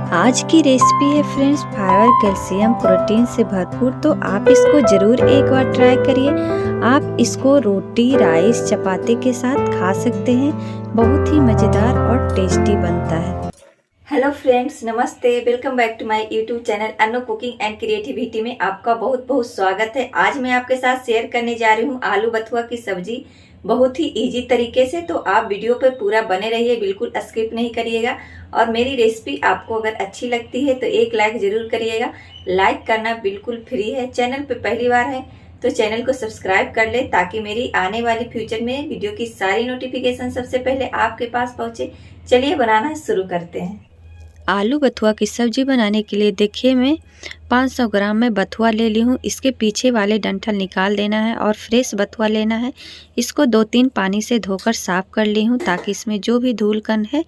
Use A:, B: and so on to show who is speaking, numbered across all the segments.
A: आज की रेसिपी है फ्रेंड्स फाइबर कैल्शियम प्रोटीन से भरपूर। तो आप इसको ज़रूर एक बार ट्राई करिए। आप इसको रोटी राइस चपाती के साथ खा सकते हैं। बहुत ही मज़ेदार और टेस्टी बनता है।
B: हेलो फ्रेंड्स, नमस्ते। Welcome back to my YouTube channel Anu cooking and creativity में आपका बहुत बहुत स्वागत है। आज मैं आपके साथ शेयर करने जा रही हूँ आलू बथुआ की सब्जी बहुत ही इजी तरीके से। तो आप वीडियो पर पूरा बने रहिए, बिल्कुल स्किप नहीं करिएगा। और मेरी रेसिपी आपको अगर अच्छी लगती है तो एक लाइक जरूर करिएगा। लाइक करना बिल्कुल फ्री है। चैनल पे पहली बार है तो चैनल को सब्सक्राइब कर ले ताकि मेरी आने वाली फ्यूचर में वीडियो की सारी नोटिफिकेशन सबसे पहले आपके पास पहुंचे। चलिए बनाना शुरू करते हैं।
A: आलू बथुआ की सब्जी बनाने के लिए देखिए मैं 500 ग्राम में बथुआ ले ली हूँ। इसके पीछे वाले डंठल निकाल देना है और फ्रेश बथुआ लेना है। इसको 2-3 पानी से धोकर साफ़ कर ली हूँ ताकि इसमें जो भी धूल कण है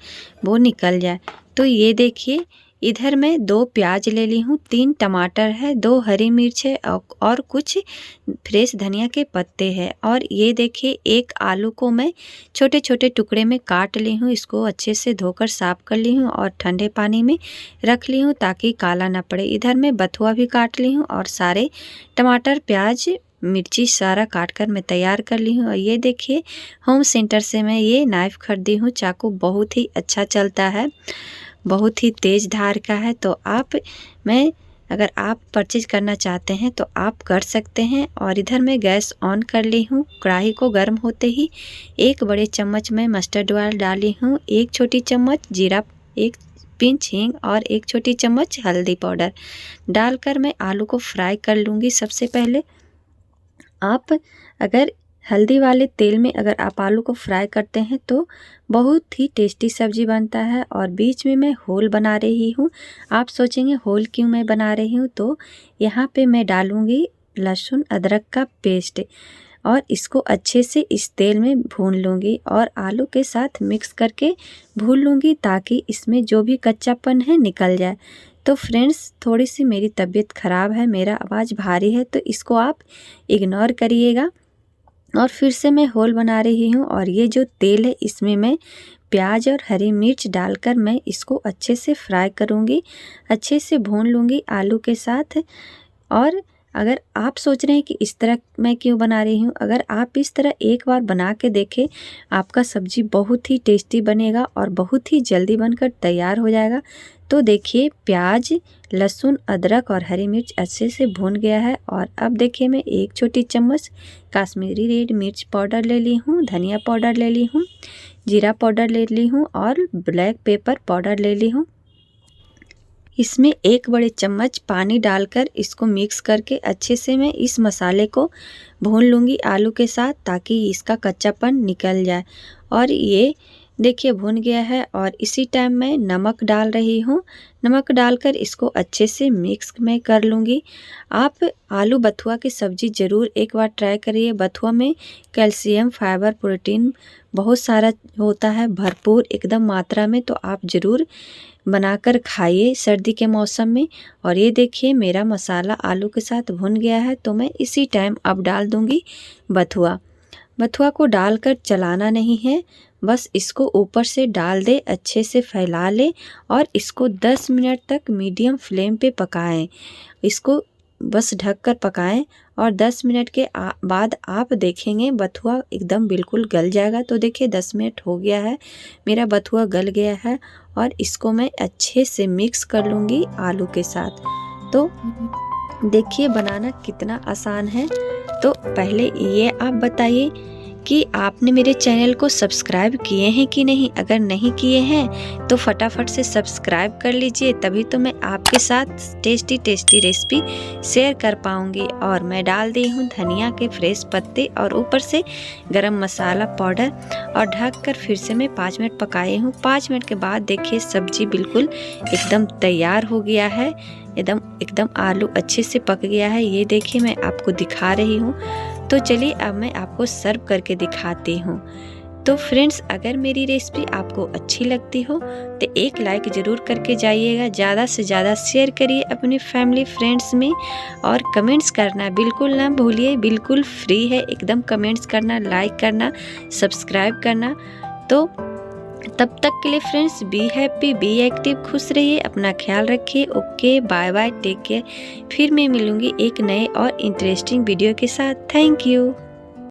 A: वो निकल जाए। तो ये देखिए इधर मैं 2 प्याज ले ली हूँ, 3 टमाटर है, 2 हरी मिर्च है और कुछ फ्रेश धनिया के पत्ते हैं। और ये देखिए एक आलू को मैं छोटे छोटे टुकड़े में काट ली हूँ। इसको अच्छे से धोकर साफ़ कर ली हूँ और ठंडे पानी में रख ली हूँ ताकि काला ना पड़े। इधर मैं बथुआ भी काट ली हूँ और सारे टमाटर प्याज मिर्ची सारा काट कर मैं तैयार कर ली हूँ। और ये देखिए होम सेंटर से मैं ये नाइफ़ खरीदी हूँ। चाकू बहुत ही अच्छा चलता है, बहुत ही तेज़ धार का है। तो अगर आप परचेज करना चाहते हैं तो आप कर सकते हैं। और इधर मैं गैस ऑन कर ली हूँ। कढ़ाई को गर्म होते ही 1 बड़े चम्मच में मस्टर्ड ऑयल डाली हूँ, 1 छोटी चम्मच जीरा, 1 पिंच हींग और 1 छोटी चम्मच हल्दी पाउडर डालकर मैं आलू को फ्राई कर लूँगी। सबसे पहले आप अगर हल्दी वाले तेल में अगर आप आलू को फ्राई करते हैं तो बहुत ही टेस्टी सब्जी बनता है। और बीच में मैं होल बना रही हूँ। आप सोचेंगे होल क्यों मैं बना रही हूँ, तो यहाँ पे मैं डालूँगी लहसुन अदरक का पेस्ट और इसको अच्छे से इस तेल में भून लूँगी और आलू के साथ मिक्स करके भून लूँगी ताकि इसमें जो भी कच्चापन है निकल जाए। तो फ्रेंड्स थोड़ी सी मेरी तबीयत ख़राब है, मेरा आवाज़ भारी है, तो इसको आप इग्नोर करिएगा। और फिर से मैं होल बना रही हूँ और ये जो तेल है इसमें मैं प्याज और हरी मिर्च डालकर मैं इसको अच्छे से फ्राई करूँगी, अच्छे से भून लूँगी आलू के साथ। और अगर आप सोच रहे हैं कि इस तरह मैं क्यों बना रही हूँ, अगर आप इस तरह एक बार बना के देखें आपका सब्जी बहुत ही टेस्टी बनेगा और बहुत ही जल्दी बनकर तैयार हो जाएगा। तो देखिए प्याज लहसुन अदरक और हरी मिर्च अच्छे से भून गया है। और अब देखिए मैं 1 छोटी चम्मच काश्मीरी रेड मिर्च पाउडर ले ली हूँ, धनिया पाउडर ले ली हूँ, जीरा पाउडर ले ली हूँ और ब्लैक पेपर पाउडर ले ली हूँ। इसमें 1 बड़े चम्मच पानी डालकर इसको मिक्स करके अच्छे से मैं इस मसाले को भून लूँगी आलू के साथ ताकि इसका कच्चापन निकल जाए। और ये देखिए भून गया है। और इसी टाइम मैं नमक डाल रही हूँ। नमक डालकर इसको अच्छे से मिक्स मैं कर लूँगी। आप आलू बथुआ की सब्ज़ी ज़रूर एक बार ट्राई करिए। बथुआ में कैल्शियम फाइबर प्रोटीन बहुत सारा होता है, भरपूर एकदम मात्रा में। तो आप ज़रूर बनाकर खाइए सर्दी के मौसम में। और ये देखिए मेरा मसाला आलू के साथ भुन गया है। तो मैं इसी टाइम अब डाल दूँगी बथुआ। बथुआ को डालकर चलाना नहीं है, बस इसको ऊपर से डाल दे, अच्छे से फैला ले और इसको 10 मिनट तक मीडियम फ्लेम पे पकाएं। इसको बस ढककर पकाएं और 10 मिनट के बाद आप देखेंगे बथुआ एकदम बिल्कुल गल जाएगा। तो देखिए 10 मिनट हो गया है, मेरा बथुआ गल गया है और इसको मैं अच्छे से मिक्स कर लूँगी आलू के साथ। तो देखिए बनाना कितना आसान है। तो पहले ये आप बताइए कि आपने मेरे चैनल को सब्सक्राइब किए हैं कि नहीं। अगर नहीं किए हैं तो फटाफट से सब्सक्राइब कर लीजिए, तभी तो मैं आपके साथ टेस्टी टेस्टी रेसिपी शेयर कर पाऊँगी। और मैं डाल दी हूँ धनिया के फ्रेश पत्ते और ऊपर से गरम मसाला पाउडर और ढककर फिर से मैं 5 मिनट पकाई हूँ। 5 मिनट के बाद देखिए सब्जी बिल्कुल एकदम तैयार हो गया है। एकदम आलू अच्छे से पक गया है। ये देखिए मैं आपको दिखा रही हूँ। तो चलिए अब मैं आपको सर्व करके दिखाती हूँ। तो फ्रेंड्स अगर मेरी रेसिपी आपको अच्छी लगती हो तो एक लाइक ज़रूर करके जाइएगा। ज़्यादा से ज़्यादा शेयर करिए अपने फैमिली फ्रेंड्स में और कमेंट्स करना बिल्कुल ना भूलिए, बिल्कुल फ्री है एकदम कमेंट्स करना, लाइक करना, सब्सक्राइब करना। तो तब तक के लिए friends, be happy, be active, खुश रहिए, अपना ख्याल रखिए। Okay, bye bye, take care. फिर मैं मिलूंगी एक नए और इंटरेस्टिंग वीडियो के साथ। Thank you.